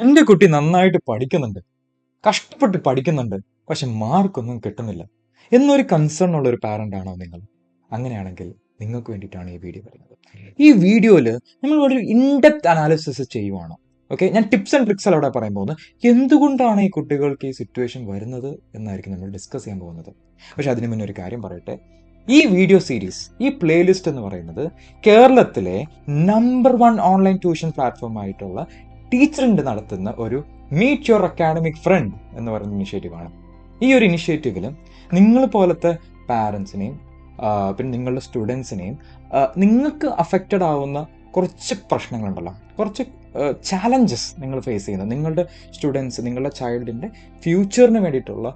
എൻ്റെ കുട്ടി നന്നായിട്ട് പഠിക്കുന്നുണ്ട്, കഷ്ടപ്പെട്ട് പഠിക്കുന്നുണ്ട്, പക്ഷെ മാർക്കൊന്നും കിട്ടുന്നില്ല എന്നൊരു കൺസേൺ ഉള്ള ഒരു പാരന്റ് ആണോ നിങ്ങൾ? അങ്ങനെയാണെങ്കിൽ നിങ്ങൾക്ക് വേണ്ടിയിട്ടാണ് ഈ വീഡിയോ പറയുന്നത്. ഈ വീഡിയോയിൽ നമ്മൾ ഒരു ഇൻഡെപ്ത് അനാലിസിസ് ചെയ്യുവാണ്. ഓക്കെ, ഞാൻ ടിപ്സ് ആൻഡ് ട്രിക്സ് അവിടെ പറയാൻ പോകുന്നത് എന്തുകൊണ്ടാണ് ഈ കുട്ടികൾക്ക് ഈ സിറ്റുവേഷൻ വരുന്നത് എന്നായിരിക്കും നമ്മൾ ഡിസ്കസ് ചെയ്യാൻ പോകുന്നത്. പക്ഷെ അതിന് മുന്നേ ഒരു കാര്യം പറയട്ടെ. ഈ വീഡിയോ സീരീസ്, ഈ പ്ലേലിസ്റ്റ് എന്ന് പറയുന്നത് കേരളത്തിലെ നമ്പർ 1 ഓൺലൈൻ ട്യൂഷൻ പ്ലാറ്റ്ഫോം ആയിട്ടുള്ള ടീച്ചറിൻ്റെ നടത്തുന്ന ഒരു മീറ്റ് യുവർ അക്കാഡമിക് ഫ്രണ്ട് എന്ന് പറയുന്ന ഇനിഷ്യേറ്റീവാണ്. ഈ ഒരു ഇനിഷ്യേറ്റീവിൽ നിങ്ങൾ പോലത്തെ പാരൻസിനെയും പിന്നെ നിങ്ങളുടെ സ്റ്റുഡൻസിനെയും നിങ്ങൾക്ക് അഫക്റ്റഡ് ആവുന്ന കുറച്ച് പ്രശ്നങ്ങളുണ്ടല്ലോ, കുറച്ച് ചാലഞ്ചസ് നിങ്ങൾ ഫേസ് ചെയ്യുന്നത്, നിങ്ങളുടെ സ്റ്റുഡൻസ്, നിങ്ങളുടെ ചൈൽഡിൻ്റെ ഫ്യൂച്ചറിന് വേണ്ടിയിട്ടുള്ള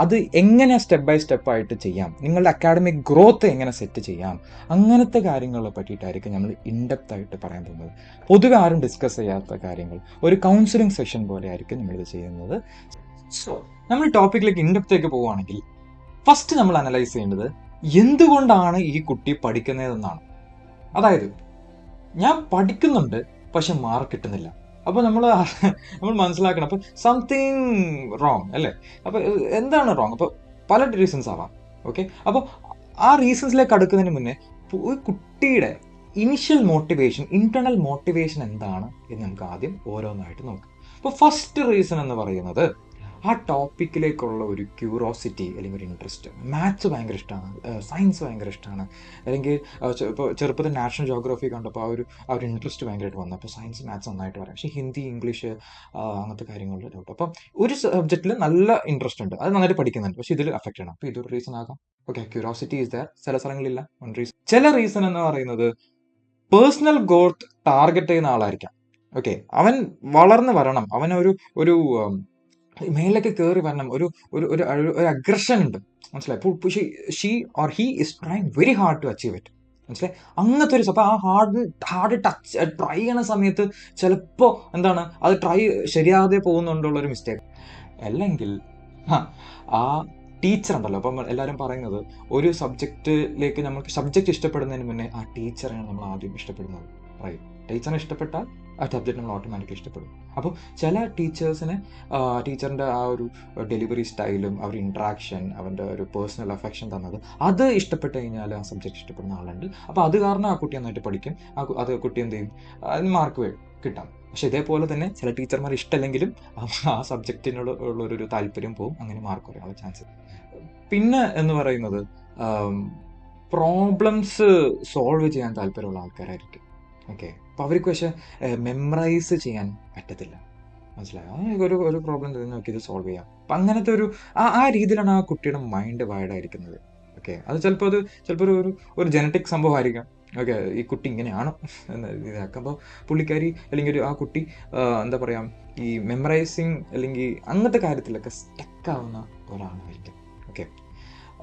അത് എങ്ങനെ സ്റ്റെപ്പ് ബൈ സ്റ്റെപ്പായിട്ട് ചെയ്യാം, നിങ്ങളുടെ അക്കാഡമിക് ഗ്രോത്ത് എങ്ങനെ സെറ്റ് ചെയ്യാം, അങ്ങനത്തെ കാര്യങ്ങളെ പറ്റിയിട്ടായിരിക്കും നമ്മൾ ഇൻഡെപ്ത് ആയിട്ട് പറയാൻ പോകുന്നത്. പൊതുവെ ആരും ഡിസ്കസ് ചെയ്യാത്ത കാര്യങ്ങൾ ഒരു കൗൺസിലിംഗ് സെഷൻ പോലെ ആയിരിക്കും നമ്മളിത് ചെയ്യുന്നത്. സോ നമ്മൾ ടോപ്പിക്കിലേക്ക് ഇൻഡെപ്തേക്ക് പോവുകയാണെങ്കിൽ ഫസ്റ്റ് നമ്മൾ അനലൈസ് ചെയ്യേണ്ടത് എന്തുകൊണ്ടാണ് ഈ കുട്ടി പഠിക്കുന്നതെന്നാണ്. അതായത് ഞാൻ പഠിക്കുന്നുണ്ട് പക്ഷെ മാർക്ക് കിട്ടുന്നില്ല. അപ്പോൾ നമ്മൾ മനസ്സിലാക്കണം, അപ്പോൾ സംതിങ് റോങ് അല്ലേ? അപ്പോൾ എന്താണ് റോങ്? അപ്പോൾ പല റീസൺസ് ആവാം. ഓക്കെ, അപ്പോൾ ആ റീസൺസിലേക്ക് അടുക്കുന്നതിന് മുന്നേ ഒരു കുട്ടിയുടെ ഇനിഷ്യൽ മോട്ടിവേഷൻ, ഇന്റേണൽ മോട്ടിവേഷൻ എന്താണ് എന്ന് നമുക്ക് ആദ്യം ഓരോന്നായിട്ട് നോക്കാം. അപ്പോൾ ഫസ്റ്റ് റീസൺ എന്ന് പറയുന്നത് ആ ടോപ്പിക്കിലേക്കുള്ള ഒരു ക്യൂറോസിറ്റി അല്ലെങ്കിൽ ഒരു ഇൻട്രസ്റ്റ്. മാത്സ് ഭയങ്കര ഇഷ്ടമാണ്, സയൻസ് ഭയങ്കര ഇഷ്ടമാണ്, അല്ലെങ്കിൽ ഇപ്പോൾ ചെറുപ്പത്തിൽ നാഷണൽ ജോഗ്രഫി കണ്ടപ്പോൾ ആ ഒരു ഇൻട്രസ്റ്റ് ഭയങ്കരമായിട്ട് വന്നു. അപ്പോൾ സയൻസ് മാത്സ് നന്നായിട്ട് പറയാം, പക്ഷേ ഹിന്ദി, ഇംഗ്ലീഷ് അങ്ങനത്തെ കാര്യങ്ങളിൽ ഡൗട്ട്. അപ്പം ഒരു സബ്ജക്റ്റിൽ നല്ല ഇൻട്രസ്റ്റ് ഉണ്ട്, അത് നന്നായിട്ട് പഠിക്കുന്നുണ്ട്, പക്ഷേ ഇതിൽ അഫക്റ്റ് ആണ്. അപ്പോൾ ഇതൊരു റീസൺ ആകാം. Okay, curiosity is there. ചില സ്ഥലങ്ങളില്ല വൺ റീസൺ. ചില റീസൺ എന്ന് പറയുന്നത് പേഴ്സണൽ ഗ്രോത്ത് ടാർഗറ്റ് ചെയ്യുന്ന ആളായിരിക്കാം. ഓക്കെ, അവൻ വളർന്ന് വരണം, അവനൊരു ഒരു മേലേക്ക് കയറി വരണം, ഒരു ഒരു ഒരു ഒരു അഗ്രഷൻ ഉണ്ട്, മനസ്സിലായി? She or he is trying very hard to achieve it, മനസ്സിലായി? അങ്ങനത്തെ ഒരു അപ്പോൾ ആ ഹാർഡ് ടച്ച് ട്രൈ ചെയ്യണ സമയത്ത് ചിലപ്പോൾ എന്താണ് അത് ശരിയാതെ പോകുന്നുണ്ടുള്ളൊരു മിസ്റ്റേക്ക്. അല്ലെങ്കിൽ ആ ടീച്ചർ ഉണ്ടല്ലോ, അപ്പം എല്ലാവരും പറയുന്നത് ഒരു സബ്ജക്റ്റിലേക്ക് നമുക്ക് സബ്ജക്റ്റ് ഇഷ്ടപ്പെടുന്നതിന് മുന്നേ ആ ടീച്ചറാണ് നമ്മൾ ആദ്യം ഇഷ്ടപ്പെടുന്നത്. റൈറ്റ്, ടീച്ചറിനെ ഇഷ്ടപ്പെട്ടാൽ ആ സബ്ജക്റ്റ് നമ്മൾ ഓട്ടോമാറ്റിക്കലി ഇഷ്ടപ്പെടും. അപ്പോൾ ചില ടീച്ചേഴ്സിന് ടീച്ചറിൻ്റെ ആ ഒരു ഡെലിവറി സ്റ്റൈലും അവർ ഇൻട്രാക്ഷൻ, അവൻ്റെ ഒരു പേഴ്സണൽ അഫെക്ഷൻ തന്നത്, അത് ഇഷ്ടപ്പെട്ട് കഴിഞ്ഞാൽ ആ സബ്ജക്റ്റ് ഇഷ്ടപ്പെടുന്ന ആളുണ്ട്. അപ്പോൾ അത് കാരണം ആ കുട്ടി നന്നായിട്ട് പഠിക്കും, അത് കുട്ടി എന്ത് ചെയ്യും, അതിന് മാർക്ക് കിട്ടാം. പക്ഷെ ഇതേപോലെ തന്നെ ചില ടീച്ചർമാർ ഇഷ്ടമല്ലെങ്കിലും ആ സബ്ജക്റ്റിനോട് ഉള്ളൊരു താല്പര്യം പോവും, അങ്ങനെ മാർക്ക് കുറയാനുള്ള ചാൻസ്. പിന്നെ എന്ന് പറയുന്നത് പ്രോബ്ലംസ് സോൾവ് ചെയ്യാൻ താല്പര്യമുള്ള ആൾക്കാരായിരിക്കും. ഓക്കെ, അപ്പോൾ അവർക്ക് പക്ഷെ മെമ്മറൈസ് ചെയ്യാൻ പറ്റത്തില്ല, മനസ്സിലായോ? ഒരു പ്രോബ്ലം നോക്കി ഇത് സോൾവ് ചെയ്യാം. അപ്പം അങ്ങനത്തെ ആ രീതിയിലാണ് ആ കുട്ടിയുടെ മൈൻഡ് വൈഡായിരിക്കുന്നത്. ഓക്കെ, അത് ചിലപ്പോൾ ഒരു ജനറ്റിക് സംഭവമായിരിക്കാം. ഓക്കെ, ഈ കുട്ടി ഇങ്ങനെയാണോ എന്ന് ഇതാക്കുമ്പോൾ പുള്ളിക്കാരി അല്ലെങ്കിൽ ആ കുട്ടി എന്താ പറയുക, ഈ മെമ്മറൈസിങ് അല്ലെങ്കിൽ അങ്ങനത്തെ കാര്യത്തിലൊക്കെ സ്റ്റക്കാവുന്ന ഒരാളായിരിക്കും. ഓക്കെ,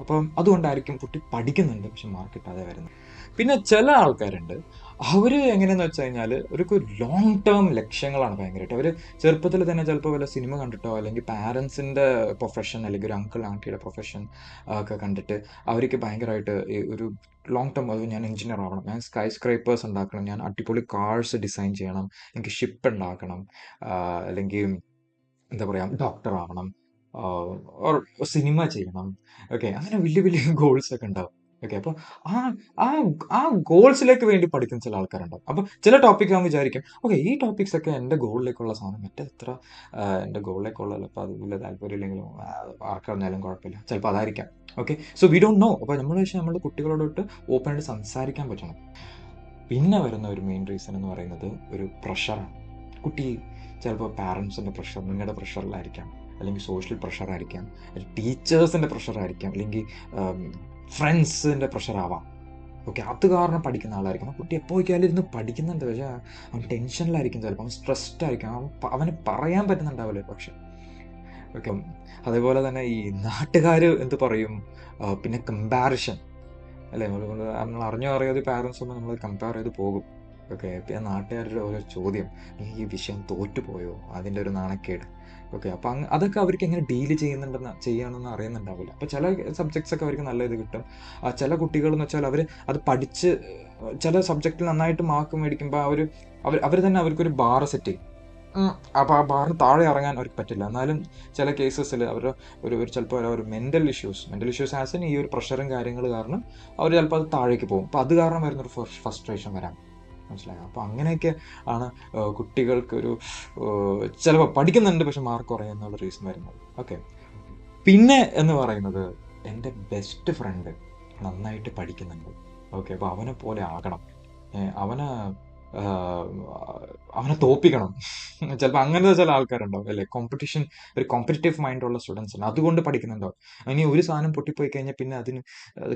അപ്പം അതുകൊണ്ടായിരിക്കും കുട്ടി പഠിക്കുന്നുണ്ട് പക്ഷെ മാർക്ക് കിട്ടാതെ വരുന്നത്. പിന്നെ ചില ആൾക്കാരുണ്ട്, അവർ എങ്ങനെയെന്ന് വെച്ച് കഴിഞ്ഞാൽ അവർക്ക് ലോങ് ടേം ലക്ഷ്യങ്ങളാണ് ഭയങ്കരമായിട്ട്. അവർ ചെറുപ്പത്തിൽ തന്നെ ചിലപ്പോൾ വല്ല സിനിമ കണ്ടിട്ടോ അല്ലെങ്കിൽ പാരൻസിൻ്റെ പ്രൊഫഷൻ അല്ലെങ്കിൽ ഒരു അങ്കിൾ ആൻറ്റിയുടെ പ്രൊഫഷൻ ഒക്കെ കണ്ടിട്ട് അവർക്ക് ഭയങ്കരമായിട്ട് ഒരു ലോങ് ടേം, അത് ഞാൻ എഞ്ചിനീയർ ആവണം, ഞാൻ സ്കൈ സ്ക്രൈപ്പേഴ്സ് ഉണ്ടാക്കണം, ഞാൻ അടിപൊളി കാർസ് ഡിസൈൻ ചെയ്യണം, എനിക്ക് ഷിപ്പ് ഉണ്ടാക്കണം, അല്ലെങ്കിൽ എന്താ പറയുക ഡോക്ടർ ആവണം, ഓർ സിനിമ ചെയ്യണം. ഓക്കെ, അങ്ങനെ വലിയ വലിയ ഗോൾസ് ഒക്കെ ഉണ്ടാവും. ഓക്കെ, അപ്പോൾ ആ ആ ആ ഗോൾസിലേക്ക് വേണ്ടി പഠിക്കുന്ന ചില ആൾക്കാരുണ്ടാവും. അപ്പോൾ ചില ടോപ്പിക് ആകുമ്പോൾ വിചാരിക്കും, ഓക്കെ ഈ ടോപ്പിക്സ് ഒക്കെ എൻ്റെ ഗോളിലേക്കുള്ള സാധനം, മറ്റെത്ര എൻ്റെ ഗോളിലേക്കുള്ളല്ലോ, അപ്പോൾ അത് വലിയ താല്പര്യം ഇല്ലെങ്കിലും ആർക്കറിഞ്ഞാലും കുഴപ്പമില്ല, ചിലപ്പോൾ അതായിരിക്കാം. Okay, so we don't know. അപ്പോൾ നമ്മുടെ കുട്ടികളോടൊട്ട് ഓപ്പൺ ആയിട്ട് സംസാരിക്കാൻ പറ്റണം. പിന്നെ വരുന്ന ഒരു മെയിൻ റീസൺ എന്ന് പറയുന്നത് ഒരു പ്രഷറാണ്. കുട്ടി ചിലപ്പോൾ പാരൻസിൻ്റെ പ്രഷർ, നിങ്ങളുടെ പ്രഷറിലായിരിക്കാം, അല്ലെങ്കിൽ സോഷ്യൽ പ്രഷറായിരിക്കാം, ടീച്ചേഴ്സിൻ്റെ പ്രഷറായിരിക്കാം, അല്ലെങ്കിൽ ഫ്രണ്ട്സിൻ്റെ പ്രഷറാവാം. ഓക്കെ, അത് കാരണം പഠിക്കുന്ന ആളായിരിക്കും. കുട്ടി എപ്പോൾ നോക്കിയാലും ഇരുന്ന് പഠിക്കുന്നുണ്ട്, പക്ഷേ അവൻ ടെൻഷനിലായിരിക്കും, ചിലപ്പോൾ അവൻ സ്ട്രെസ്ഡ് ആയിരിക്കും, അവന് പറയാൻ പറ്റുന്നുണ്ടാവില്ല പക്ഷെ. ഓക്കെ, അതേപോലെ തന്നെ ഈ നാട്ടുകാർ എന്ത് പറയും, പിന്നെ കമ്പാരിഷൻ അല്ലേ, നമ്മൾ അറിഞ്ഞോ അറിയാതെ പാരൻസ് ഒന്നും നമ്മൾ കമ്പയർ ചെയ്ത് പോകും. ഓക്കെ, പിന്നെ നാട്ടുകാരുടെ ഓരോ ചോദ്യം, നീ ഈ വിഷയം തോറ്റുപോയോ, അതിൻ്റെ ഒരു നാണക്കേട്. ഓക്കെ, അപ്പം അതൊക്കെ അവർക്ക് എങ്ങനെ ഡീൽ ചെയ്യണമെന്ന് അറിയുന്നുണ്ടാവില്ല. അപ്പോൾ ചില സബ്ജക്ട്സ് ഒക്കെ അവർക്ക് നല്ല ഇത് കിട്ടും. ചില കുട്ടികളെന്ന് വെച്ചാൽ അത് പഠിച്ച് ചില സബ്ജക്റ്റിൽ നന്നായിട്ട് മാർക്ക് മേടിക്കുമ്പോൾ അവർ തന്നെ അവർക്കൊരു ബാർ സെറ്റ് ചെയ്യും. അപ്പോൾ ആ ബാറിന് താഴെ ഇറങ്ങാൻ അവർക്ക് പറ്റില്ല. എന്നാലും ചില കേസസിൽ അവർ ചിലപ്പോൾ ഒരു മെൻ്റൽ ഇഷ്യൂസ് ആസിന് ഈ ഒരു പ്രഷറും കാര്യങ്ങൾ കാരണം അവർ ചിലപ്പോൾ അത് താഴേക്ക് പോകും. അപ്പോൾ അത് കാരണം വരുന്നൊരു ഫ്രസ്ട്രേഷൻ വരാം. മനസ്സിലായോ? അപ്പോൾ അങ്ങനെയൊക്കെ ആണ് കുട്ടികൾക്കൊരു ചിലപ്പോൾ പഠിക്കുന്നുണ്ട് പക്ഷെ മാർക്ക് കുറയുന്നുള്ള റീസൺ വരുന്നത്. ഓക്കെ, പിന്നെ എന്ന് പറയുന്നത് എൻ്റെ ബെസ്റ്റ് ഫ്രണ്ട് നന്നായിട്ട് പഠിക്കുന്നുണ്ട്. ഓക്കെ, അപ്പോൾ അവനെ പോലെ ആകണം, അവനെ അവനെ തോപ്പിക്കണം. ചിലപ്പോൾ അങ്ങനത്തെ ചില ആൾക്കാരുണ്ടാവും അല്ലേ, ഒരു കോമ്പറ്റീറ്റീവ് മൈൻഡുള്ള സ്റ്റുഡൻസ് ഉണ്ട്, അതുകൊണ്ട് പഠിക്കുന്നുണ്ടാവും. ഇനി ഒരു സാധനം പൊട്ടിപ്പോയി കഴിഞ്ഞാൽ പിന്നെ അതിന്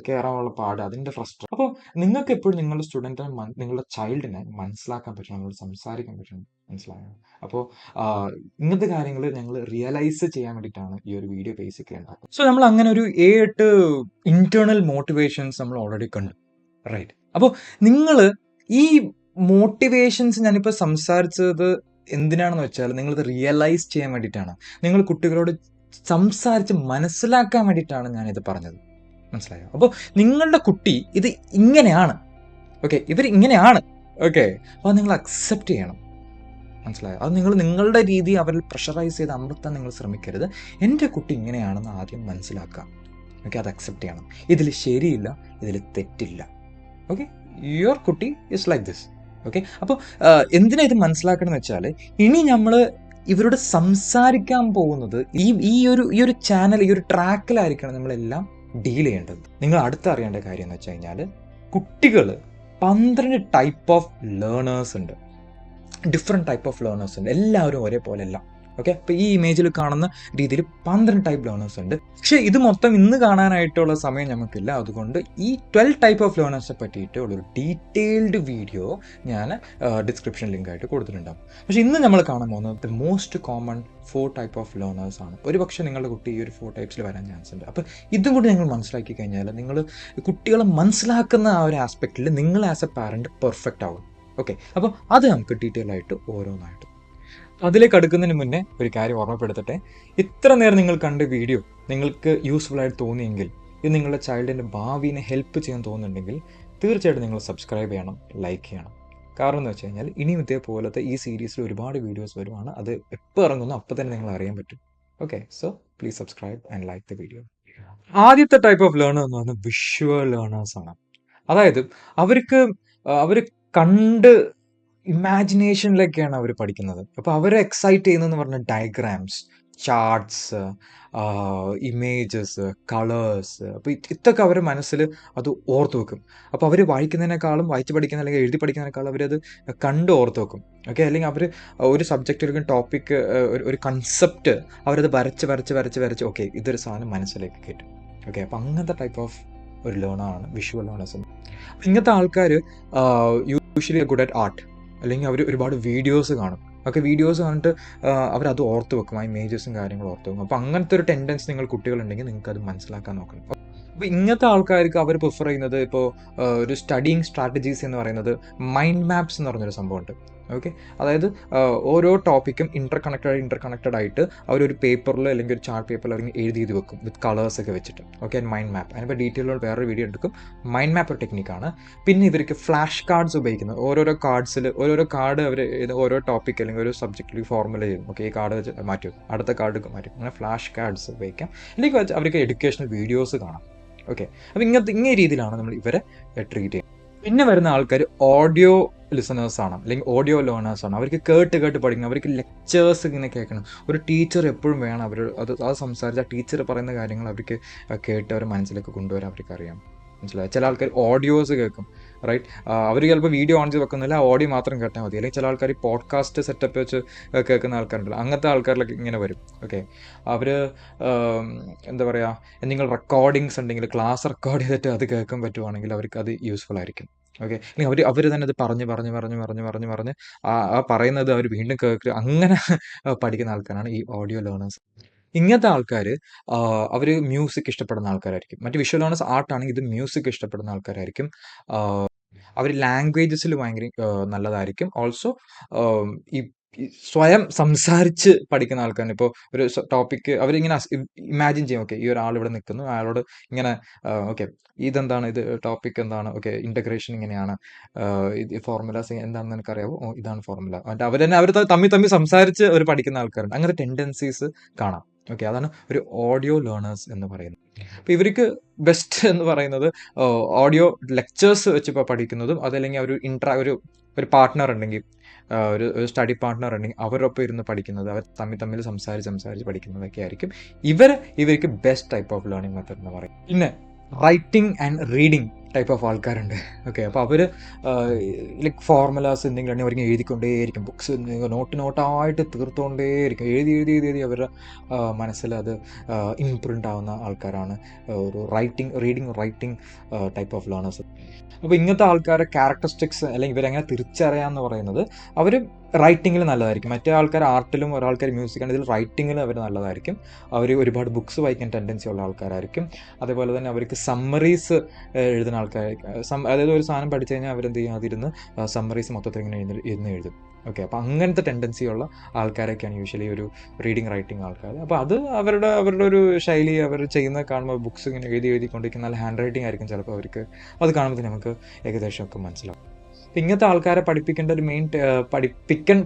കയറാനുള്ള പാട്, അതിൻ്റെ ഫ്രസ്ട്രേഷൻ. അപ്പോൾ നിങ്ങൾക്ക് എപ്പോഴും നിങ്ങളുടെ സ്റ്റുഡൻറ്റിനെ നിങ്ങളുടെ ചൈൽഡിനെ മനസ്സിലാക്കാൻ പറ്റണം, നിങ്ങൾ സംസാരിക്കാൻ പറ്റണം. മനസ്സിലായോ? അപ്പോൾ ഇങ്ങനത്തെ കാര്യങ്ങൾ ഞങ്ങൾ റിയലൈസ് ചെയ്യാൻ വേണ്ടിയിട്ടാണ് ഈ ഒരു വീഡിയോ ബേസിക്കലി ഉണ്ടാക്കുന്നത്. സോ നമ്മൾ അങ്ങനെ ഒരു 7 ഇന്റേണൽ മോട്ടിവേഷൻസ് നമ്മൾ ഓൾറെഡി കണ്ടു, റൈറ്റ്? അപ്പോൾ നിങ്ങൾ ഈ മോട്ടിവേഷൻസ് ഞാനിപ്പോൾ സംസാരിച്ചത് എന്തിനാണെന്ന് വെച്ചാൽ നിങ്ങളിത് റിയലൈസ് ചെയ്യാൻ വേണ്ടിയിട്ടാണ്, നിങ്ങൾ കുട്ടികളോട് സംസാരിച്ച് മനസ്സിലാക്കാൻ വേണ്ടിയിട്ടാണ് ഞാനിത് പറഞ്ഞത്. മനസ്സിലായോ? അപ്പോൾ നിങ്ങളുടെ കുട്ടി ഇത് ഇങ്ങനെയാണ്, ഓക്കെ, ഇവർ ഇങ്ങനെയാണ്, ഓക്കെ, അപ്പോൾ നിങ്ങൾ അക്സെപ്റ്റ് ചെയ്യണം. മനസ്സിലായോ? അത് നിങ്ങൾ നിങ്ങളുടെ രീതി അവരിൽ പ്രഷറൈസ് ചെയ്ത് അമർത്താൻ നിങ്ങൾ ശ്രമിക്കരുത്. എൻ്റെ കുട്ടി ഇങ്ങനെയാണെന്ന് ആദ്യം മനസ്സിലാക്കാം. ഓക്കെ, അത് അക്സെപ്റ്റ് ചെയ്യണം. ഇതിൽ ശരിയില്ല, ഇതിൽ തെറ്റില്ല. ഓക്കെ, യുവർ കുട്ടി ഇസ് ലൈക്ക് ദിസ്. ഓക്കെ, അപ്പോൾ എന്തിനാ ഇത് മനസ്സിലാക്കണമെന്ന് വെച്ചാൽ ഇനി നമ്മൾ ഇവരോട് സംസാരിക്കാൻ പോകുന്നത് ഈ ഒരു ചാനൽ, ഈ ഒരു ട്രാക്കിലായിരിക്കണം നമ്മളെല്ലാം ഡീൽ ചെയ്യേണ്ടത്. നിങ്ങൾ അടുത്തറിയേണ്ട കാര്യം എന്ന് വെച്ച് കഴിഞ്ഞാൽ കുട്ടികൾ 12 ടൈപ്പ് ഓഫ് ലേണേഴ്സ് ഉണ്ട്, ഡിഫറെൻറ്റ് ടൈപ്പ് ഓഫ് ലേണേഴ്സ് ഉണ്ട്. എല്ലാവരും ഒരേപോലെ അല്ല. ഓക്കെ, അപ്പോൾ ഈ ഇമേജിൽ കാണുന്ന രീതിയിൽ 12 ടൈപ്പ് ലേണേഴ്സ് ഉണ്ട്. പക്ഷേ ഇത് മൊത്തം ഇന്ന് കാണാനായിട്ടുള്ള സമയം നമുക്കില്ല. അതുകൊണ്ട് ഈ 12 ടൈപ്പ് ഓഫ് ലേണേഴ്സിനെ പറ്റിയിട്ട് ഉള്ളൊരു ഡീറ്റെയിൽഡ് വീഡിയോ ഞാൻ ഡിസ്ക്രിപ്ഷൻ ലിങ്കായിട്ട് കൊടുത്തിട്ടുണ്ടാകും. പക്ഷേ ഇന്ന് നമ്മൾ കാണാൻ പോകുന്നത് the most common 4 type of learners ആണ്. ഒരു പക്ഷേ നിങ്ങളുടെ കുട്ടി ഈ ഒരു 4 ടൈപ്സിൽ വരാൻ ചാൻസ് ഉണ്ട്. അപ്പോൾ ഇതും കൂടി നിങ്ങൾ മനസ്സിലാക്കി കഴിഞ്ഞാൽ നിങ്ങൾ കുട്ടികളെ മനസ്സിലാക്കുന്ന ആ ഒരു ആസ്പെക്റ്റിൽ നിങ്ങൾ ആസ് എ പാരൻറ്റ് പെർഫെക്റ്റ് ആവും. ഓക്കെ, അപ്പോൾ അത് നമുക്ക് ഡീറ്റെയിൽ ആയിട്ട് ഓരോന്നായിട്ട് അതിലേക്ക് അടുക്കുന്നതിന് മുന്നേ ഒരു കാര്യം ഓർമ്മപ്പെടുത്തട്ടെ. ഇത്ര നേരം നിങ്ങൾ കണ്ട വീഡിയോ നിങ്ങൾക്ക് യൂസ്ഫുൾ ആയിട്ട് തോന്നിയെങ്കിൽ, ഇത് നിങ്ങളുടെ ചൈൽഡിൻ്റെ ഭാവിനെ ഹെൽപ്പ് ചെയ്യാൻ തോന്നുന്നുണ്ടെങ്കിൽ തീർച്ചയായിട്ടും നിങ്ങൾ സബ്സ്ക്രൈബ് ചെയ്യണം, ലൈക്ക് ചെയ്യണം. കാരണം എന്ന് വെച്ച് കഴിഞ്ഞാൽ ഇനിയും ഇതേപോലത്തെ ഈ സീരീസിൽ ഒരുപാട് വീഡിയോസ് വരുവാണ്. അത് എപ്പോൾ ഇറങ്ങുന്നു അപ്പോൾ തന്നെ നിങ്ങൾ അറിയാൻ പറ്റും. Okay, so please subscribe and like the video. ആദ്യത്തെ ടൈപ്പ് ഓഫ് ലേണർ എന്ന് പറയുന്നത് വിഷ്വൽ ലേണേഴ്സ് ആണ്. അതായത് അവർ കണ്ട് ഇമാജിനേഷനിലൊക്കെയാണ് അവർ പഠിക്കുന്നത്. അപ്പോൾ അവരെ എക്സൈറ്റ് ചെയ്യുന്നതെന്ന് പറഞ്ഞാൽ ഡയഗ്രാംസ്, ചാർട്ട്സ്, ഇമേജസ്, കളേഴ്സ്. അപ്പോൾ ഇതൊക്കെ അവരുടെ മനസ്സിൽ അത് ഓർത്ത് വെക്കും. അപ്പോൾ അവർ വായിക്കുന്നതിനേക്കാളും, വായിച്ച് പഠിക്കുന്ന അല്ലെങ്കിൽ എഴുതി പഠിക്കുന്നതിനേക്കാളും അവരത് കണ്ട് ഓർത്ത് വെക്കും. ഓക്കെ, അല്ലെങ്കിൽ അവർ ഒരു സബ്ജക്റ്റ് അല്ലെങ്കിൽ ടോപ്പിക്ക്, ഒരു കൺസെപ്റ്റ് അവരത് വരച്ച് ഓക്കെ ഇതൊരു സാധനം മനസ്സിലേക്ക് കയറ്റും. ഓക്കെ, അപ്പോൾ അങ്ങനത്തെ ടൈപ്പ് ഓഫ് ഒരു ലേണറാണ് വിഷ്വൽ ലേണേഴ്സ്. ഇങ്ങനത്തെ ആൾക്കാർ യൂഷ്വലി ഗുഡ് അറ്റ് ആർട്ട്, അല്ലെങ്കിൽ അവർ ഒരുപാട് വീഡിയോസ് കാണും. ഒക്കെ വീഡിയോസ് കണ്ടിട്ട് അവരത് ഓർത്ത് വെക്കും, ആ ഇമേജസും കാര്യങ്ങളും ഓർത്ത് വെക്കും. അപ്പോൾ അങ്ങനത്തെ ഒരു ടെൻഡൻസി നിങ്ങൾ കുട്ടികളുണ്ടെങ്കിൽ നിങ്ങൾക്ക് അത് മനസ്സിലാക്കാൻ നോക്കണം. അപ്പോൾ ഇങ്ങനത്തെ ആൾക്കാർക്ക് അവർ പ്രിഫർ ചെയ്യുന്നത് ഇപ്പോൾ ഒരു സ്റ്റഡിയിങ് സ്ട്രാറ്റജീസ് എന്ന് പറയുന്നത് മൈൻഡ് മാപ്സ് എന്ന് പറഞ്ഞൊരു സംഭവമുണ്ട്. ഓക്കെ, അതായത് ഓരോ ടോപ്പിക്കും ഇന്റർകണക്റ്റഡ് ആയിട്ട് അവരൊരു പേപ്പറിൽ അല്ലെങ്കിൽ ഒരു ചാർട്ട് പേപ്പറിൽ അവർ എഴുതി വെക്കും വിത്ത് കളേഴ്സ് ഒക്കെ വെച്ചിട്ട്. Okay, mind map. അതിനിപ്പോൾ ഡീറ്റെയിലുള്ള വേറൊരു വീഡിയോ എടുക്കും. മൈൻഡ് മാപ്പ് ഒരു ടെക്നിക്കാണ്. പിന്നെ ഇവർക്ക് ഫ്ലാഷ് കാർഡ്സ് ഉപയോഗിക്കുന്നത്, ഓരോരോ കാർഡ് അവർ ഓരോ ടോപ്പിക് അല്ലെങ്കിൽ ഒരു സബ്ജക്റ്റിൽ ഫോർമുല ചെയ്യും. ഓക്കെ, ഈ കാർഡ് വെച്ച് മാറ്റും, അടുത്ത കാർഡ് മാറ്റും. അങ്ങനെ ഫ്ലാഷ് കാർഡ്സ് ഉപയോഗിക്കാം. അല്ലെങ്കിൽ അവർക്ക് എഡ്യൂക്കേഷണൽ വീഡിയോസ് കാണാം. ഓക്കെ, അപ്പോൾ ഇങ്ങനെ രീതിയിലാണ് നമ്മൾ ഇവരെ ട്രീറ്റ് ചെയ്യുന്നത്. പിന്നെ വരുന്ന ആൾക്കാർ ഓഡിയോ ലിസണേഴ്സ് ആണ്, അല്ലെങ്കിൽ ഓഡിയോ ലേണേഴ്സ് ആണ്. അവർക്ക് കേട്ട് പഠിക്കണം, അവർക്ക് ലെക്ചേഴ്സ് ഇങ്ങനെ കേൾക്കണം. ഒരു ടീച്ചർ എപ്പോഴും വേണം. അത് സംസാരിച്ച് ആ ടീച്ചർ പറയുന്ന കാര്യങ്ങൾ അവർക്ക് കേട്ട് അവർ മനസ്സിലേക്ക് കൊണ്ടുവരാൻ അവർക്ക് അറിയാം. മനസ്സിലായി? ചില ആൾക്കാർ ഓഡിയോസ് കേൾക്കും, റൈറ്റ്? അവർ ചിലപ്പോൾ വീഡിയോ ഓൺ ചെയ്ത് വെക്കുന്നില്ല, ഓഡിയോ മാത്രം കേട്ടാൽ മതി. അല്ലെങ്കിൽ ചില ആൾക്കാർ ഈ പോഡ്കാസ്റ്റ് സെറ്റപ്പ് വെച്ച് കേൾക്കുന്ന ആൾക്കാരുണ്ടല്ലോ, അങ്ങനത്തെ ആൾക്കാരിലൊക്കെ ഇങ്ങനെ വരും. ഓക്കെ, അവർ എന്താ പറയുക, എന്തെങ്കിലും റെക്കോർഡിങ്സ് ഉണ്ടെങ്കിൽ ക്ലാസ് റെക്കോർഡ് ചെയ്തിട്ട് അത് കേൾക്കാൻ പറ്റുവാണെങ്കിൽ അവർക്ക് അത് യൂസ്ഫുൾ ആയിരിക്കും. ഓക്കെ, അല്ലെങ്കിൽ അവർ തന്നെ അത് പറഞ്ഞ് ആ പറയുന്നത് അവർ വീണ്ടും കേൾക്കുക, അങ്ങനെ പഠിക്കുന്ന ആൾക്കാരാണ് ഈ ഓഡിയോ ലേണേഴ്സ്. ഇങ്ങനത്തെ ആൾക്കാർ അവർ മ്യൂസിക് ഇഷ്ടപ്പെടുന്ന ആൾക്കാരായിരിക്കും. മറ്റ് വിഷ്വൽ ലേണേഴ്സ് ആർട്ടാണെങ്കിൽ ഇത് മ്യൂസിക് ഇഷ്ടപ്പെടുന്ന ആൾക്കാരായിരിക്കും. അവർ ലാംഗ്വേജസിൽ ഭയങ്കര നല്ലതായിരിക്കും. ഓൾസോ ഈ സ്വയം സംസാരിച്ച് പഠിക്കുന്ന ആൾക്കാരാണ്. ഇപ്പോൾ ഒരു ടോപ്പിക്ക് അവരിങ്ങനെ ഇമാജിൻ ചെയ്യും. ഓക്കെ, ഈ ഒരാൾ ഇവിടെ നിൽക്കുന്നു, അയാളോട് ഇങ്ങനെ ഓക്കെ ഇതെന്താണ്, ഇത് ടോപ്പിക് എന്താണ്, ഓക്കെ ഇൻ്റഗ്രേഷൻ ഇങ്ങനെയാണ്, ഇത് ഫോർമുലാസ് എന്താണെന്ന് എനിക്കറിയാവോ, ഓ ഇതാണ് ഫോർമുല. എന്നിട്ട് അവർ തമ്മിൽ തമ്മിൽ സംസാരിച്ച് അവർ പഠിക്കുന്ന ആൾക്കാരുണ്ട്. അങ്ങനെ ടെൻഡൻസീസ് കാണാം. ഓക്കെ, അതാണ് ഒരു ഓഡിയോ ലേണേഴ്സ് എന്ന് പറയുന്നത്. അപ്പോൾ ഇവർക്ക് ബെസ്റ്റ് എന്ന് പറയുന്നത് ഓഡിയോ ലെക്ചേഴ്സ് വെച്ച് ഇപ്പോൾ പഠിക്കുന്നതും, അതല്ലെങ്കിൽ ഒരു പാർട്ട്ണർ ഉണ്ടെങ്കിൽ, ഒരു സ്റ്റഡി പാർട്ട്ണർ ഉണ്ടെങ്കിൽ അവരൊപ്പം ഇരുന്ന് പഠിക്കുന്നത്, അവർ തമ്മിൽ സംസാരിച്ച് പഠിക്കുന്നതൊക്കെ ആയിരിക്കും ഇവർക്ക് best type of learning method എന്ന് പറയും. പിന്നെ writing and reading type of ആൾക്കാരുണ്ട്. ഓക്കെ, അപ്പോൾ അവർ ലൈക്ക് ഫോർമുലാസ് എന്തെങ്കിലും അവർക്ക് എഴുതിക്കൊണ്ടേയിരിക്കും, ബുക്സ് നോട്ടായിട്ട് തീർത്തുകൊണ്ടേയിരിക്കും, എഴുതി അവരുടെ മനസ്സിൽ അത് ഇംപ്രിൻ്റ് ആവുന്ന ആൾക്കാരാണ് ഒരു reading writing type of learners. അപ്പോൾ ഇങ്ങനത്തെ ആൾക്കാരെ ക്യാരക്ടറിസ്റ്റിക്സ് അല്ലെങ്കിൽ ഇവരെങ്ങനെ തിരിച്ചറിയാമെന്ന് പറയുന്നത്, അവർ റൈറ്റിങ്ങിൽ നല്ലതായിരിക്കും. മറ്റേ ആൾക്കാർ ആർട്ടിലും ഒരാൾക്കാർ മ്യൂസിക്കാണ്, ഇതിൽ റൈറ്റിങ്ങിൽ അവർ നല്ലതായിരിക്കും. അവർ ഒരുപാട് ബുക്സ് വായിക്കാൻ ടെൻഡൻസി ഉള്ള ആൾക്കാരായിരിക്കും. അതേപോലെ തന്നെ അവർക്ക് സമ്മറീസ് എഴുതുന്ന ആൾക്കാരായിരിക്കും. അതായത് ഒരു സാധനം പഠിച്ചു കഴിഞ്ഞാൽ അവരെന്ത് ചെയ്യും, അതിരുന്ന് സമ്മറീസ് മൊത്തത്തിൽ ഇങ്ങനെ എഴുതും. ഓക്കെ, അപ്പോൾ അങ്ങനത്തെ ടെൻഡൻസി ഉള്ള ആൾക്കാരൊക്കെയാണ് യൂഷ്വലി ഒരു റീഡിങ് റൈറ്റിംഗ് ആൾക്കാർ. അപ്പോൾ അത് അവരുടെ ഒരു ശൈലി, അവർ ചെയ്യുന്നത് കാണുമ്പോൾ ബുക്സ് ഇങ്ങനെ എഴുതിക്കൊണ്ടിരിക്കുന്ന നല്ല ഹാൻഡ് റൈറ്റിംഗ് ആയിരിക്കും ചിലപ്പോൾ അവർക്ക്. അത് കാണുമ്പോൾ നമുക്ക് ഏകദേശം ഒക്കെ മനസ്സിലാവും. അപ്പം ഇങ്ങനത്തെ ആൾക്കാരെ പഠിപ്പിക്കേണ്ട ഒരു മെയിൻ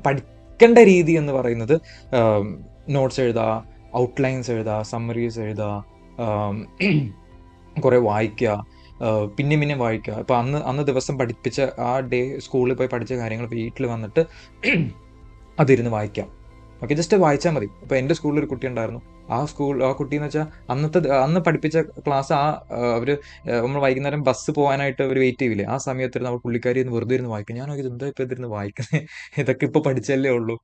പഠിക്കേണ്ട രീതി എന്ന് പറയുന്നത് നോട്ട്സ് എഴുതുക, ഔട്ട്ലൈൻസ് എഴുതുക, സമ്മറീസ് എഴുതുക, കുറേ വായിക്കുക, പിന്നെ വായിക്കുക. ഇപ്പോൾ അന്ന് ദിവസം പഠിപ്പിച്ച ആ ഡേ സ്കൂളിൽ പോയി പഠിച്ച കാര്യങ്ങൾ വീട്ടിൽ വന്നിട്ട് അതിരുന്ന് വായിക്കാം. ഓക്കെ, ജസ്റ്റ് വായിച്ചാൽ മതി. ഇപ്പോൾ എൻ്റെ സ്കൂളിൽ ഒരു കുട്ടി ഉണ്ടായിരുന്നു. ആ കുട്ടി എന്ന് വെച്ചാൽ അന്ന് പഠിപ്പിച്ച ക്ലാസ് അവർ നമ്മൾ വൈകുന്നേരം ബസ് പോകാനായിട്ട് അവർ വെയിറ്റ് ചെയ്യില്ലേ, ആ സമയത്ത് നമ്മൾ പുള്ളിക്കാരി വെറുതെ ഇരുന്ന് വായിക്കും. ഞാൻ നോക്കിയത് എന്താ ഇപ്പോൾ ഇതിരുന്ന് വായിക്കുന്നത്, ഇതൊക്കെ ഇപ്പോൾ പഠിച്ചല്ലേ ഉള്ളൂ,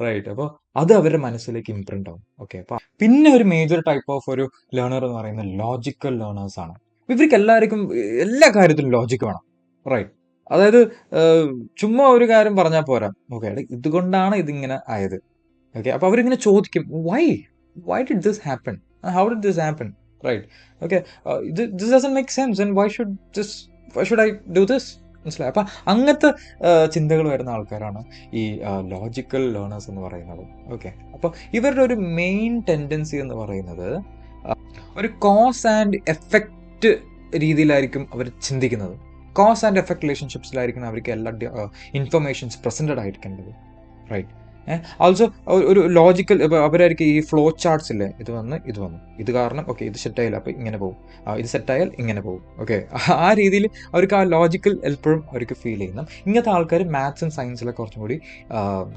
റൈറ്റ്. അപ്പോൾ അത് അവരുടെ മനസ്സിലേക്ക് ഇംപ്രിൻ്റ് ആവും. ഓക്കെ, അപ്പോൾ പിന്നെ ഒരു മേജർ ടൈപ്പ് ഓഫ് ഒരു ലേണർ എന്ന് പറയുന്നത് ലോജിക്കൽ ലേണേഴ്സ് ആണ്. ഇവർക്ക് എല്ലാവർക്കും എല്ലാ കാര്യത്തിലും ലോജിക്ക് വേണം, റൈറ്റ്. അതായത് ചുമ്മാ ഒരു കാര്യം പറഞ്ഞാൽ പോരാ, ഓക്കെ ഇതുകൊണ്ടാണ് ഇതിങ്ങനെ ആയത്. ഓക്കെ, അപ്പോൾ അവരിങ്ങനെ ചോദിക്കും, why did this happen, how did this happen, right? Okay, this doesn't make sense, and why should I do this? മനസ്സിലായി. അപ്പം അങ്ങനത്തെ ചിന്തകൾ വരുന്ന ആൾക്കാരാണ് ഈ ലോജിക്കൽ ലേണേഴ്സ് എന്ന് പറയുന്നത്. ഓക്കെ, അപ്പോൾ ഇവരുടെ ഒരു മെയിൻ ടെൻഡൻസി എന്ന് പറയുന്നത് ഒരു കോസ് ആൻഡ് എഫക്റ്റ് രീതിയിലായിരിക്കും അവർ ചിന്തിക്കുന്നത്. കോസ് ആൻഡ് എഫക്റ്റ് റിലേഷൻഷിപ്സിലായിരിക്കും അവർക്ക് എല്ലാ ഇൻഫർമേഷൻസ് പ്രസൻറ്റഡ് ആയിരിക്കേണ്ടത്, റൈറ്റ്. ഓൾസോ ഒരു ലോജിക്കൽ, അവരായിരിക്കും ഈ ഫ്ലോ ചാർട്ട്സ് ഇല്ലേ, ഇത് വന്നു ഇത് കാരണം ഓക്കെ ഇത് സെറ്റായാലും അപ്പോൾ ഇങ്ങനെ പോകും, ഇത് സെറ്റായാൽ ഇങ്ങനെ പോകും. ഓക്കെ, ആ രീതിയിൽ അവർക്ക് ആ ലോജിക്കൽ എപ്പോഴും അവർക്ക് ഫീൽ ചെയ്യുന്നു. ഇങ്ങനത്തെ ആൾക്കാർ മാത്സും സയൻസിലൊക്കെ കുറച്ചും കൂടി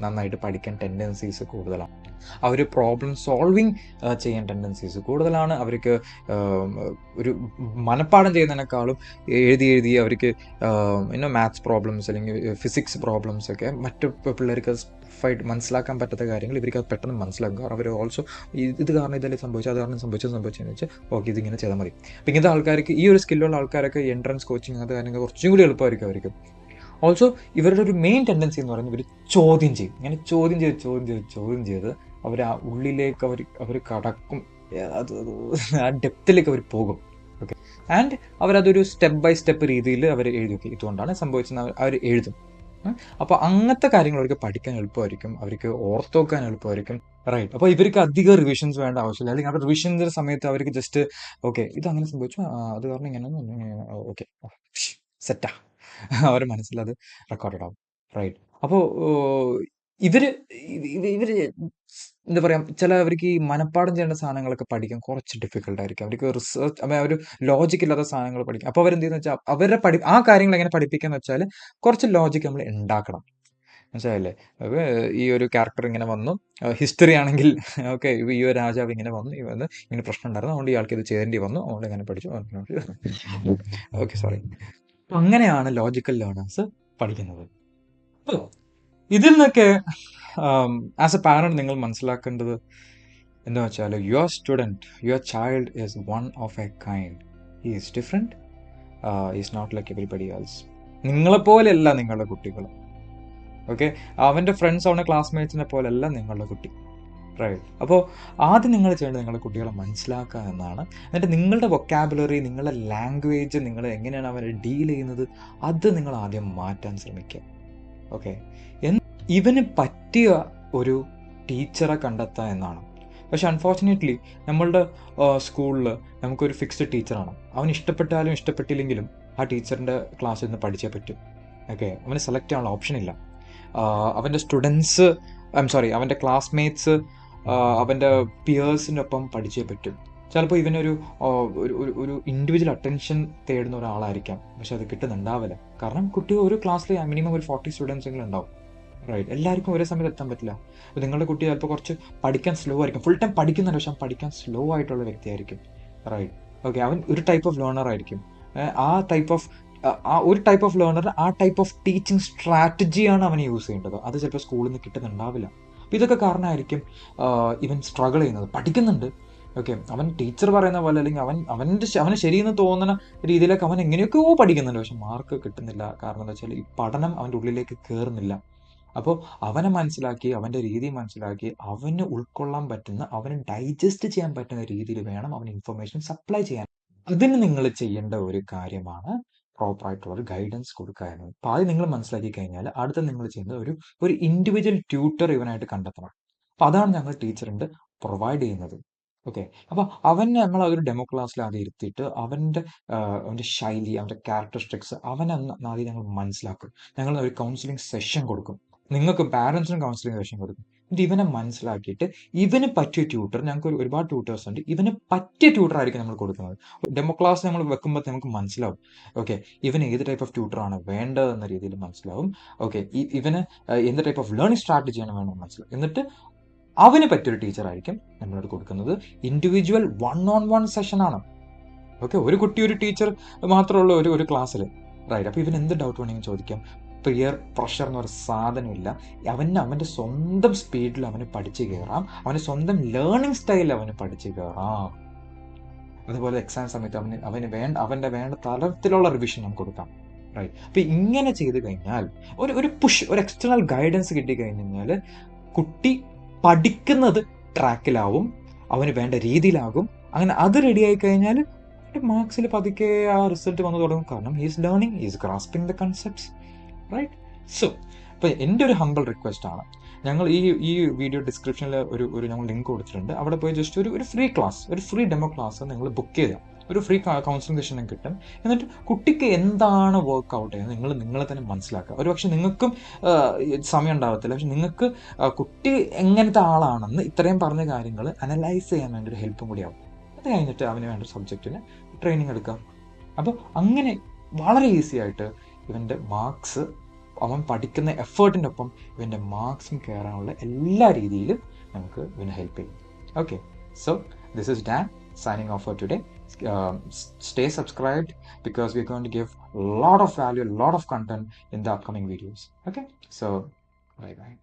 നന്നായിട്ട് പഠിക്കാൻ ടെൻഡൻസീസ് കൂടുതലാണ്. അവർ പ്രോബ്ലം സോൾവിങ് ചെയ്യാൻ ടെൻഡൻസീസ് കൂടുതലാണ്. അവർക്ക് ഒരു മനപ്പാഠം ചെയ്യുന്നതിനേക്കാളും എഴുതി അവർക്ക് മാത്സ് പ്രോബ്ലംസ് അല്ലെങ്കിൽ ഫിസിക്സ് പ്രോബ്ലംസ് ഒക്കെ മറ്റു പിള്ളേർക്ക് മനസ്സിലാക്കാൻ പറ്റാത്ത കാര്യങ്ങൾ ഇവർക്ക് അത് പെട്ടെന്ന് മനസ്സിലാക്കുക. അവർ ഓൾസോ ഇത് കാരണം ഇതല്ലേ സംഭവിച്ചത്, അത് കാരണം സംഭവിച്ചതെന്ന് വെച്ചാൽ ഓക്കെ ഇതിങ്ങനെ ചെയ്താൽ മതി. അപ്പം ഇങ്ങനത്തെ ആൾക്കാർക്ക്, ഈ ഒരു സ്കില്ലുള്ള ആൾക്കാരൊക്കെ എൻട്രൻസ് കോച്ചിങ് അങ്ങനത്തെ കാര്യങ്ങൾ കുറച്ചും കൂടി എളുപ്പമായിരിക്കും അവർക്ക്. ഓൾസോ ഇവരുടെ ഒരു മെയിൻ ടെൻഡൻസി എന്ന് പറയുന്നത് ഇവർ ചോദ്യം ചെയ്യും. ഇങ്ങനെ ചോദ്യം ചെയ്ത് അവർ ആ ഉള്ളിലേക്ക് അവർ കടക്കും, ആ ഡെപ്തിലേക്ക് അവർ പോകും. ഓക്കെ, ആൻഡ് അവരതൊരു സ്റ്റെപ്പ് ബൈ സ്റ്റെപ്പ് രീതിയിൽ അവർ എഴുതി. ഓക്കെ ഇതുകൊണ്ടാണ് സംഭവിച്ചത് അവർ എഴുതും. അപ്പോൾ അങ്ങനത്തെ കാര്യങ്ങൾ അവർക്ക് പഠിക്കാൻ എളുപ്പമായിരിക്കും, അവർക്ക് ഓർത്ത് വെക്കാൻ എളുപ്പമായിരിക്കും, റൈറ്റ്. അപ്പോൾ ഇവർക്ക് അധികം റിവിഷൻസ് വേണ്ട ആവശ്യമില്ല. അല്ലെങ്കിൽ അവർ റിവിഷൻ്റെ സമയത്ത് അവർക്ക് ജസ്റ്റ് ഓക്കെ ഇത് അങ്ങനെ സംഭവിച്ചു, അത് കാരണം ഇങ്ങനെ ഓക്കെ സെറ്റാ അവരുടെ മനസ്സിലത് റെക്കോർഡഡ് ആവും, റൈറ്റ്. അപ്പോൾ ഇവർ എന്താ പറയുക, അവർക്ക് ഈ മനപ്പാഠം ചെയ്യേണ്ട സാധനങ്ങളൊക്കെ പഠിക്കാൻ കുറച്ച് ഡിഫിക്കൽട്ട് ആയിരിക്കും. അവർക്ക് റിസർച്ച് ഒരു ലോജിക്ക് ഇല്ലാത്ത സാധനങ്ങൾ പഠിക്കും. അപ്പോൾ അവരെന്തെന്ന് വെച്ചാൽ അവരുടെ ആ കാര്യങ്ങൾ എങ്ങനെ പഠിപ്പിക്കാന്ന് വെച്ചാൽ കുറച്ച് ലോജിക്ക് നമ്മൾ ഉണ്ടാക്കണം, മനസ്സിലായില്ലേ. ഈ ഒരു ക്യാരക്ടർ ഇങ്ങനെ വന്നു, ഹിസ്റ്ററി ആണെങ്കിൽ ഓക്കെ ഈ ഒരു രാജാവ് ഇങ്ങനെ വന്നു, ഇങ്ങനെ പ്രശ്നം ഉണ്ടായിരുന്നു, അതുകൊണ്ട് ഇയാൾക്ക് ഇത് ചെയ്യേണ്ടി വന്നു, അതുകൊണ്ട് ഇങ്ങനെ പഠിച്ചു. Okay sorry. അങ്ങനെയാണ് ലോജിക്കൽ ലേണേഴ്സ് പഠിക്കുന്നത്. അപ്പോൾ ഇതിൽ നിന്നൊക്കെ ആസ് എ പാരന്റ് നിങ്ങൾ മനസ്സിലാക്കേണ്ടത് എന്താ വെച്ചാൽ, your child is one of a kind, he is different, is not like everybody else. നിങ്ങളെപ്പോലെയല്ല നിങ്ങളുടെ കുട്ടികൾ. ഓക്കെ, അവൻ്റെ ഫ്രണ്ട്സ്, അവൻ്റെ ക്ലാസ്മേറ്റ്സിനെ പോലെയല്ല നിങ്ങളുടെ കുട്ടി, റൈറ്റ്. അപ്പോൾ ആദ്യം നിങ്ങൾ ചെയ്യേണ്ടത് നിങ്ങളുടെ കുട്ടികളെ മനസ്സിലാക്കുക എന്നാണ്. എന്നിട്ട് നിങ്ങളുടെ വൊക്കാബുലറി, നിങ്ങളുടെ ലാംഗ്വേജ്, നിങ്ങൾ എങ്ങനെയാണ് അവരെ ഡീൽ ചെയ്യുന്നത്, അത് നിങ്ങൾ ആദ്യം മാറ്റാൻ ശ്രമിക്കുക. ഓക്കെ, ഇവന് പറ്റിയ ഒരു ടീച്ചറെ കണ്ടെത്തുക എന്നാണ്. പക്ഷെ അൺഫോർച്ചുനേറ്റ്ലി നമ്മളുടെ സ്കൂളിൽ നമുക്കൊരു ഫിക്സ്ഡ് ടീച്ചറാണ്. അവൻ ഇഷ്ടപ്പെട്ടാലും ഇഷ്ടപ്പെട്ടില്ലെങ്കിലും ആ ടീച്ചറിൻ്റെ ക്ലാസ്സിൽ നിന്ന് പഠിച്ചേ പറ്റും. ഓക്കെ, അവന് സെലക്ട് ചെയ്യാനുള്ള ഓപ്ഷൻ ഇല്ല. അവൻ്റെ സ്റ്റുഡൻസ് അവൻ്റെ ക്ലാസ്മേറ്റ്സ് അവൻ്റെ പിയേഴ്സിൻ്റെ ഒപ്പം പഠിച്ചേ പറ്റും. ചിലപ്പോൾ ഇവനൊരു ഒരു ഇൻഡിവിജ്വൽ അറ്റൻഷൻ തേടുന്ന ഒരാളായിരിക്കാം, പക്ഷെ അത് കിട്ടുന്നുണ്ടാവില്ല. കാരണം കുട്ടി ഒരു ക്ലാസ്സിൽ മിനിമം ഒരു 40 സ്റ്റുഡൻസ് എങ്കിലും ഉണ്ടാവും. റൈറ്റ്, എല്ലാവർക്കും ഒരേ സമയത്ത് എത്താൻ പറ്റില്ല. അപ്പോൾ നിങ്ങളുടെ കുട്ടി ചിലപ്പോൾ കുറച്ച് പഠിക്കാൻ സ്ലോ ആയിരിക്കും, ഫുൾ ടൈം പഠിക്കുന്നുണ്ട് പക്ഷെ പഠിക്കാൻ സ്ലോ ആയിട്ടുള്ള വ്യക്തിയായിരിക്കും. റൈറ്റ്, ഓക്കെ, അവൻ ഒരു ടൈപ്പ് ഓഫ് ലേണർ ആയിരിക്കും. ഒരു ടൈപ്പ് ഓഫ് ലേണർ ആ ടൈപ്പ് ഓഫ് ടീച്ചിങ് സ്ട്രാറ്റജിയാണ് അവന് യൂസ് ചെയ്യേണ്ടത്. അത് ചിലപ്പോൾ സ്കൂളിൽ നിന്ന് കിട്ടുന്നുണ്ടാവില്ല. അപ്പോൾ ഇതൊക്കെ കാരണമായിരിക്കും ഇവൻ സ്ട്രഗിൾ ചെയ്യുന്നത്. പഠിക്കുന്നുണ്ട്, ഓക്കെ, അവൻ ടീച്ചർ പറയുന്ന പോലെ അല്ലെങ്കിൽ അവന് ശരിയെന്ന് തോന്നുന്ന രീതിയിലേക്ക് അവൻ എങ്ങനെയൊക്കെയോ പഠിക്കുന്നുണ്ട്, പക്ഷെ മാർക്ക് കിട്ടുന്നില്ല. കാരണം എന്താ വെച്ചാൽ ഈ പഠനം അവൻ്റെ ഉള്ളിലേക്ക് കയറുന്നില്ല. അപ്പോൾ അവനെ മനസ്സിലാക്കി, അവൻ്റെ രീതി മനസ്സിലാക്കി, അവന് ഉൾക്കൊള്ളാൻ പറ്റുന്ന, അവന് ഡൈജസ്റ്റ് ചെയ്യാൻ പറ്റുന്ന രീതിയിൽ വേണം അവൻ ഇൻഫർമേഷൻ സപ്ലൈ ചെയ്യാൻ. അതിന് നിങ്ങൾ ചെയ്യേണ്ട ഒരു കാര്യമാണ് പ്രോപ്പറായിട്ടുള്ള ഒരു ഗൈഡൻസ് കൊടുക്കുക എന്നത്. അപ്പോൾ ആദ്യം നിങ്ങൾ മനസ്സിലാക്കി കഴിഞ്ഞാൽ അടുത്ത നിങ്ങൾ ചെയ്യുന്നത് ഒരു ഇൻഡിവിജ്വൽ ട്യൂട്ടർ ഇവനായിട്ട് കണ്ടെത്തണം. അപ്പോൾ അതാണ് ഞങ്ങൾ ടീച്ചറിൻ്റെ പ്രൊവൈഡ് ചെയ്യുന്നത്. ഓക്കെ, അപ്പോൾ നമ്മൾ ഒരു ഡെമോ ക്ലാസ്സിൽ ആദ്യം ഇരുത്തിയിട്ട് അവൻ്റെ ശൈലി, അവൻ്റെ ക്യാരക്ടറിസ്റ്റിക്സ് ആദ്യം ഞങ്ങൾ മനസ്സിലാക്കും. ഞങ്ങൾ ഒരു കൗൺസിലിംഗ് സെഷൻ കൊടുക്കും. നിങ്ങൾക്ക് പാരൻസിനും കൗൺസിലിംഗ് സെഷൻ കൊടുക്കും. എന്നിട്ട് ഇവനെ മനസ്സിലാക്കിയിട്ട് ഇവന് പറ്റിയ ട്യൂട്ടർ, ഞങ്ങൾക്ക് ഒരുപാട് ട്യൂട്ടേഴ്സ് ഉണ്ട്, ഇവന് പറ്റിയ ട്യൂട്ടർ ആയിരിക്കും നമ്മൾ കൊടുക്കുന്നത്. ഡെമോ ക്ലാസ് നമ്മൾ വെക്കുമ്പോൾ നമുക്ക് മനസ്സിലാവും, ഓക്കെ, ഇവന് ഏത് ടൈപ്പ് ഓഫ് ട്യൂട്ടറാണ് വേണ്ടതെന്ന രീതിയിൽ മനസ്സിലാവും. ഓക്കെ, ഇവന് എന്ത് ടൈപ്പ് ഓഫ് ലേണിംഗ് സ്ട്രാറ്റജിയാണ് വേണമെന്ന് മനസ്സിലാവും. എന്നിട്ട് അവന് പറ്റിയൊരു ടീച്ചറായിരിക്കും നമ്മളോട് കൊടുക്കുന്നത്. Individual 1-on-1 സെഷനാണ്. ഓക്കെ, ഒരു കുട്ടി ഒരു ടീച്ചർ മാത്രമുള്ള ഒരു ക്ലാസ്സിൽ. റൈറ്റ്, അപ്പോൾ ഇവന് എന്ത് ഡൗട്ട് വേണമെങ്കിലും ചോദിക്കാം. പിയർ പ്രഷർ എന്നൊരു സാധനമില്ല. അവൻ്റെ സ്വന്തം സ്പീഡിൽ അവന് പഠിച്ചു കയറാം. അവൻ്റെ സ്വന്തം ലേണിംഗ് സ്റ്റൈലിൽ അവന് പഠിച്ചു കയറാം. അതുപോലെ എക്സാം സമയത്ത് അവൻ്റെ വേണ്ട തരത്തിലുള്ള റിവിഷൻ നമുക്ക് കൊടുക്കാം. റൈറ്റ്, അപ്പോൾ ഇങ്ങനെ ചെയ്ത് കഴിഞ്ഞാൽ ഒരു എക്സ്റ്റേണൽ ഗൈഡൻസ് കിട്ടിക്കഴിഞ്ഞാൽ കുട്ടി പഠിക്കുന്നത് ട്രാക്കിലാവും, അവന് വേണ്ട രീതിയിലാകും. അങ്ങനെ അത് റെഡി ആയി കഴിഞ്ഞാൽ മാർക്സിൽ പതുക്കെ ആ റിസൾട്ട് വന്നു തുടങ്ങും. കാരണം he's learning, he's grasping the concepts. Right, so അപ്പോൾ എൻ്റെ ഒരു ഹംബിൾ റിക്വസ്റ്റ് ആണ്, ഞങ്ങൾ ഈ വീഡിയോ ഡിസ്ക്രിപ്ഷനിൽ ഞങ്ങൾ ലിങ്ക് കൊടുത്തിട്ടുണ്ട്. അവിടെ പോയി ജസ്റ്റ് ഒരു ഫ്രീ ഡെമോ ക്ലാസ് നിങ്ങൾ ബുക്ക് ചെയ്താൽ ഒരു ഫ്രീ കൗൺസിലിംഗ് സെഷൻ കിട്ടും. എന്നിട്ട് കുട്ടിക്ക് എന്താണ് വർക്ക് ഔട്ട് ചെയ്യുന്നത് നിങ്ങളെ തന്നെ മനസ്സിലാക്കുക. ഒരുപക്ഷെ നിങ്ങൾക്കും സമയം ഉണ്ടാവത്തില്ല, പക്ഷെ നിങ്ങൾക്ക് കുട്ടി എങ്ങനത്തെ ആളാണെന്ന് ഇത്രയും പറഞ്ഞ കാര്യങ്ങൾ അനലൈസ് ചെയ്യാൻ വേണ്ടി ഒരു ഹെൽപ്പും കൂടിയാവും. അത് കഴിഞ്ഞിട്ട് അവന് വേണ്ട സബ്ജക്റ്റിന് ട്രെയിനിങ് എടുക്കാം. അപ്പോൾ അങ്ങനെ വളരെ ഈസി ആയിട്ട് ഇവൻ്റെ മാർക്സ്, അവൻ പഠിക്കുന്ന എഫേർട്ടിൻ്റെ ഒപ്പം ഇവൻ്റെ മാർക്സും കയറാനുള്ള എല്ലാ രീതിയിലും നമുക്ക് ഇവനെ ഹെൽപ്പ് ചെയ്യും. Okay, so this is Dan signing off for today. Stay subscribed because we're going to give a lot of value, a lot of content in the upcoming videos. Okay, so bye bye.